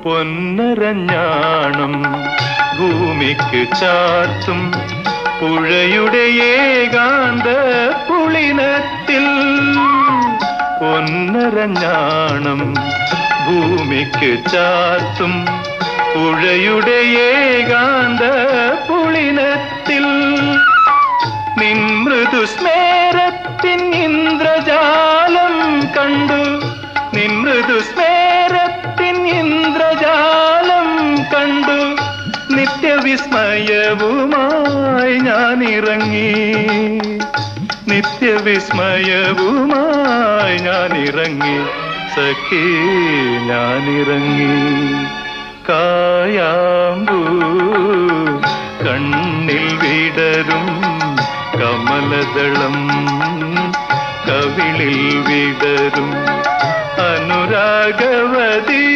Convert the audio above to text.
പൊന്നരഞ്ഞാണം ഭൂമിക്ക് ചാർത്തും പുഴയുടെ ഏകാന്ത പുളിനത്തിൽ. പൊന്നരഞ്ഞാണം ഭൂമിക്ക് ചാർത്തും പുഴയുടെ ഏകാന്ത പുളിനത്തിൽ. നിൻ മൃദുസ്മേരത്തിൻ ഇന്ദ്രജാലം കണ്ടു, നിൻ മൃദുസ്മേരത്തിൻ ഇന്ദ്രജാലം കണ്ടു. നിത്യവിസ്മയവുമായി ഞാനിറങ്ങി, നിത്യവിസ്മയവുമായി ഞാനിറങ്ങി, സഖി ഞാനിറങ്ങി. കായാമ്പൂ കണ്ണിൽ വിടരും കമലദളം, കവിളിൽ വിടരും അനുരാഗവതി.